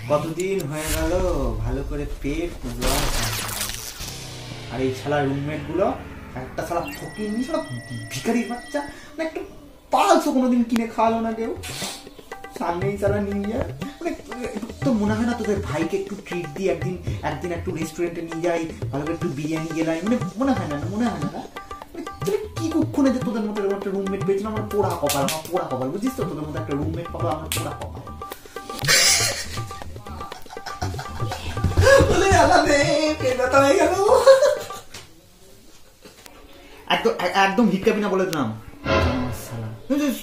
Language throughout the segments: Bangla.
কতদিন হয়ে গেল ভালো করে পেট পুজো আর এই শালা রুমমেট গুলো একটা শালা ফকিনি শালা ভিখারির বাচ্চা না একটু পালসও কোনোদিন কিনে খাওয়ালো না কেউ সামনেই শালা নিয়ে যায় মানে তো মনে হয় না তোদের ভাইকে একটু ট্রিট দিই একদিন একটু রেস্টুরেন্টে নিয়ে যাই ভালো করে একটু বিরিয়ানি গেলাই মানে মনে হয় না কি কুক্ষণে যে তোদের মতো একটা রুমমেট পেয়েছিল আমার পোড়া কপাল বুঝিস তো তোদের মতো একটা রুমমেট পাবো আমার পোড়া কপাল একদম হিটকাবি না বলে দিলাম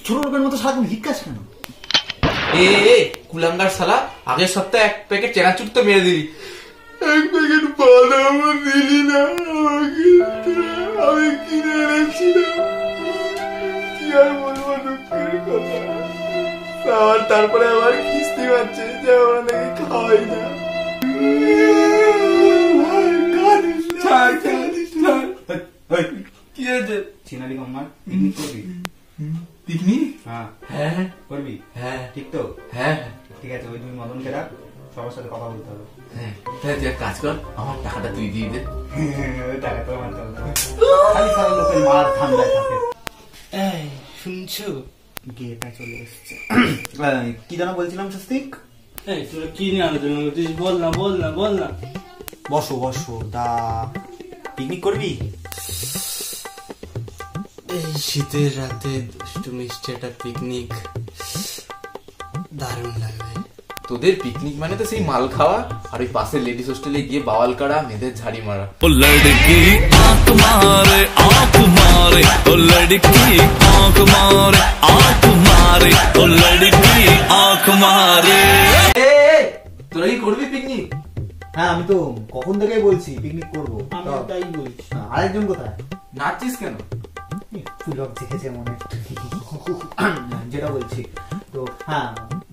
ছোট লোকের মতো সারাক্ষণ হিটকাস কেন কুলাঙ্গার শালা আগের সপ্তাহে এক প্যাকেট চেনাচুর তো মেরে দিলি এক প্যাকেট বাদাম দিলি না আমি কিনে এনেছিলাম কি আর বলবো দুঃখের কথা আর তারপরে আবার কিস্তি মারছে যে আমার নাকি খাওয়াই না কি হয়েছে চিনারি আমার পিকনিক করবি পিকনিক হ্যাঁ করবি হ্যাঁ ঠিক তো হ্যাঁ ঠিক আছে ওই তুমি মদনকে রাখ সবার সাথে কথা বলতে হবে হ্যাঁ তুই এক কাজ কর আমার টাকাটা তুই দিয়ে দে টাকা তো আমার খালি সারা লোকের মার ঠান্ডায় থাকে শুনছো গেটা চলে এসছে কি যেন বলছিলাম স্বস্তিক তোরা কি নিয়ে আলোচনা করছিস বল না বসো দা পিকনিক করবি এই শীতের রাতে দুষ্টু মিষ্টি একটা পিকনিক দারুণ লাগবে তোদের পিকনিক মানে তো সেই মাল খাওয়া আর ওই পাশের লেডিস হোস্টেলে গিয়ে বাওয়াল করা মেয়েদের ঝাড়ি মারা ओ लड़की आंख मारे ओ लड़की आंख मारे ओ लड़की आंख मारे তোরা কি করবি পিকনিক হ্যাঁ আমি তো কখন থেকেই বলছি পিকনিক করবো আমি তাই বলছি আরেকজন কোথায় নাচছিস কেন ফুলক দেখেছে মনে যেটা বলছি তো হ্যাঁ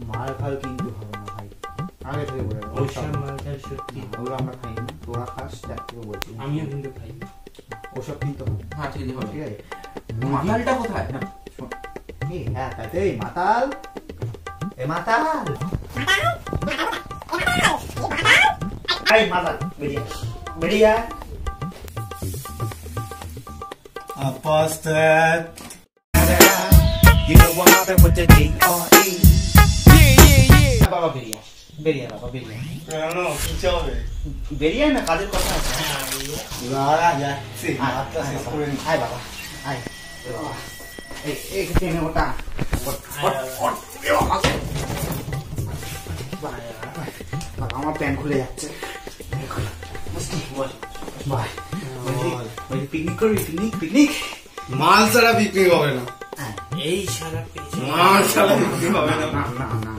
মাল ফাল কিন্তু হবে না ভাই আগে থেকে বলে সত্যি ওগুলো আমরা খাই না তোরা খাস যার থেকে বলছি আমিও কিন্তু খাই ওসব কিন্তু হবে হ্যাঁ ঠিক আছে ঠিক আছে মাতালটা কোথায় হ্যাঁ তাতে মাতাল এই মাতাল বেরিয়া Apostat. You know what happened with the D.R.E. বাবা বেরিয়া বাবা বেরিয়া কেন কিছু হবে বেরিয়া না কাজের কথা আছে যাচ্ছি আয় বাবা আয় বাবা এই কেন ওটা আমার প্যান্ট খুলে যাচ্ছে পিকনিক করবি পিকনিক মাল ছাড়া বিক্রি হবে না এই সারা মাল ছাড়া বিক্রি হবে না না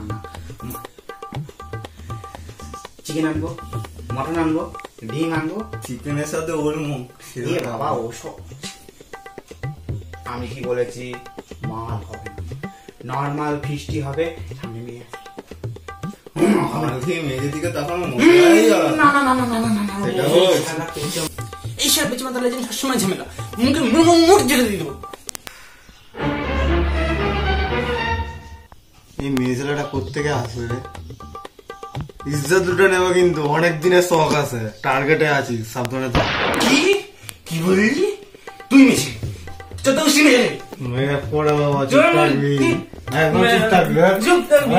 চিকেন আনবো মটন আনবো ডিম আনবো চিকেনের সাথে ওর মুখ বাবা ওসব আমি কি বলেছি মাল হবে নর্মাল ফিস্টি হবে সামনে নিয়ে মেয়েদের দিকে তখন এই সব বেঁচে মাতালে জিনিস সবসময় ঝামেলা মুখে মুখ জেলে দিয়ে দেবো এই মেয়ে ছেলেটা কোত্থেকে আসবে রে ইজ্জত দুটো নেবো কিন্তু অনেক দিনের শখ আছে টার্গেটে আছি সাবধানে থাক কি বললি তুই মেছে চোদ্দ মেয়ে মেয়ে পড়ে বাবা চুপ থাকবি একদম চুপ থাকবি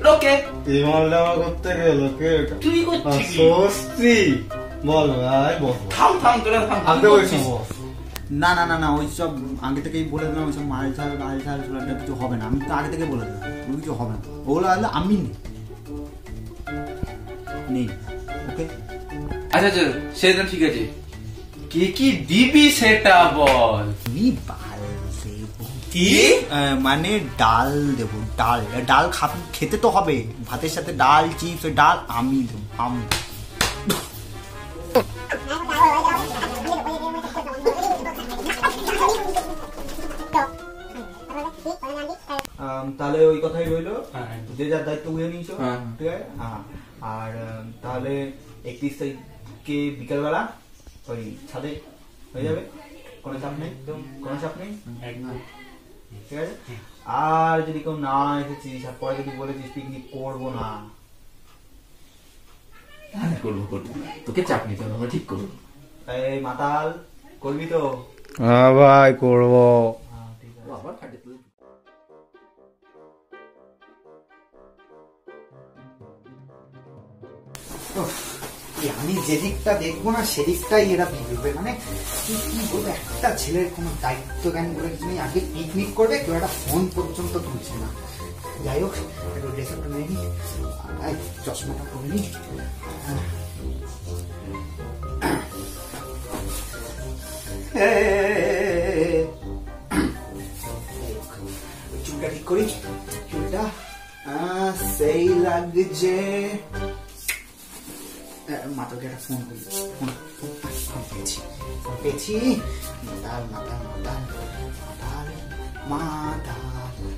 লোকে এই মালটা আমার করতে গেল কে তুই করছিস সস্তি বল ভাই বল থাম তোরা থাম আগে বলছি না ওই সব আগে থেকেই বলে দিলাম ওই সব মাল ঝাল কিছু হবে না আমি তো আগে থেকে বলে দিলাম কিছু হবে না ওগুলো হলে আমি নেই ওকে আচ্ছা সেটা ঠিক আছে কি দিবি সেটা বল আমি ডাল দেবো কি মানে ডাল দেবো ডাল খেতে তো হবে ভাতের সাথে ডাল চিপস ডাল আমি দেবো তাহলে ওই কথাই রইলো যে যার দায়িত্ব বুঝে নিয়েছো ঠিক আছে আর তাহলে 31 তারিখে বিকালবেলা ওই ছাদে হয়ে যাবে কোনো চাপ নেই ঠিক আছে? আর যদি কেউ না এসেছিস আর পরে যদি বলেছিস পিকনিক করবো না, হ্যাঁ করবো তোকে চাপ নিতে হবে, আমরা ঠিক করবো। এই মাতাল করবি তো? হ্যাঁ ভাই করবো। ঠিক আছে। আবার খাটে তুই আমি যেদিকটা দেখবো না সেদিকটাই এরা বিগড়বে। মানে কি বলবো, একটা ছেলের কোনো দায়িত্ব জ্ঞান বলে কিছু নেই। আগে পিকনিক করবে, কেউ একটা ফোন পর্যন্ত তুলছে না। যাই হোক, একটু ড্রেসআপটা নিয়ে নি, চশমাটা করে নি। চুলটা ঠিক করি, চুলটা সেই লাগছে। মাতালকে একটা ফোন করি, ফোন পেয়েছি। মাতাল মাতাল মাতাল মাতাল মাতাল,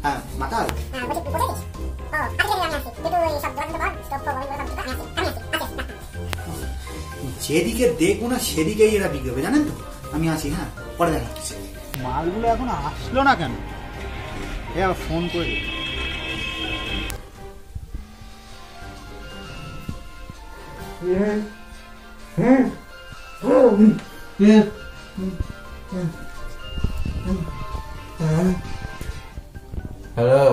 হ্যাঁ মাতাল। যেদিকে দেখবো না সেদিকেই এরা বিগড়বে, জানেন তো। আমি আছি, হ্যাঁ পরে দেখা হচ্ছে। মালগুলো এখন আসলো না কেন? এ আবার ফোন করে হ্যালো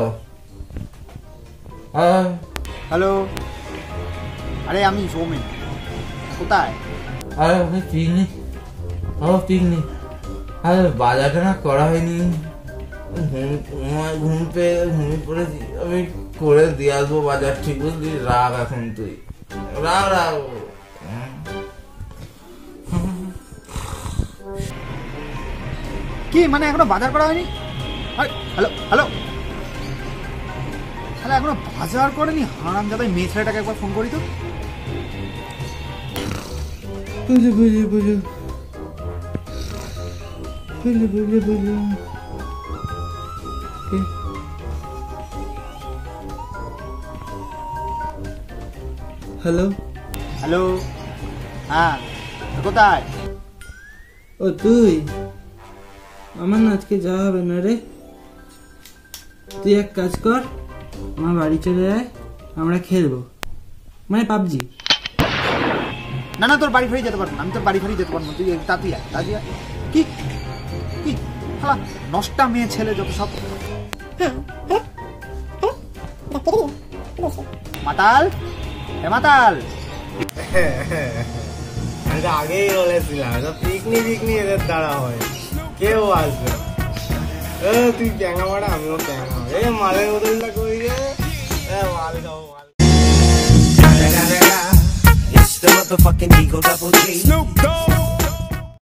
হ্যালো। আরে আমি সৌমেন, কোথায়? আরে পিকনিক, পিকনিক। আরে বাজারটা না করা হয়নি, ঘুম পেয়ে ঘুমিয়ে পড়েছি। আমি করে দিয়ে আসবো বাজার, ঠিক বুঝলি? রাগ এখন তুই, রাগ রাগ। কি মানে এখনো বাজার করা হয়নি? হ্যালো হ্যালো, তাহলে এখনো বাজার করেনি? হারাম যাবে। মেয়ে ছেলেটাকে একবার ফোন করি তো। বুঝু বুঝু বুঝু বুঝু বুঝু বুঝু। হ্যালো হ্যালো, হ্যাঁ কোথায়? ও তুই? আমার না আজকে যাওয়া হবে না রে। তুই এক কাজ কর, আমার বাড়ি চলে যায়, আমরা খেলবো, মানে পাবজি। না না, তোর বাড়ি ফিরে যেতে পারবো না, আমি তোর বাড়ি ফিরে যেতে পারবো না। তুই তাড়াতাড়ি আয়, তাড়াতাড়ি আয়। কি কি শালা নষ্টা মেয়ে ছেলে যত সব। মাতাল, এ মাতাল। আমি তো আগেই বলেছিলাম পিকনিক এদের দ্বারা হয়, কেউ আসবে। তুই ট্যাঙা মারা, আমিও ট্যাঙা। মালের বোতলটা কই রে? মাল খাবো মাল। It's the motherfucking Eagle Double G. Snoop Dogg.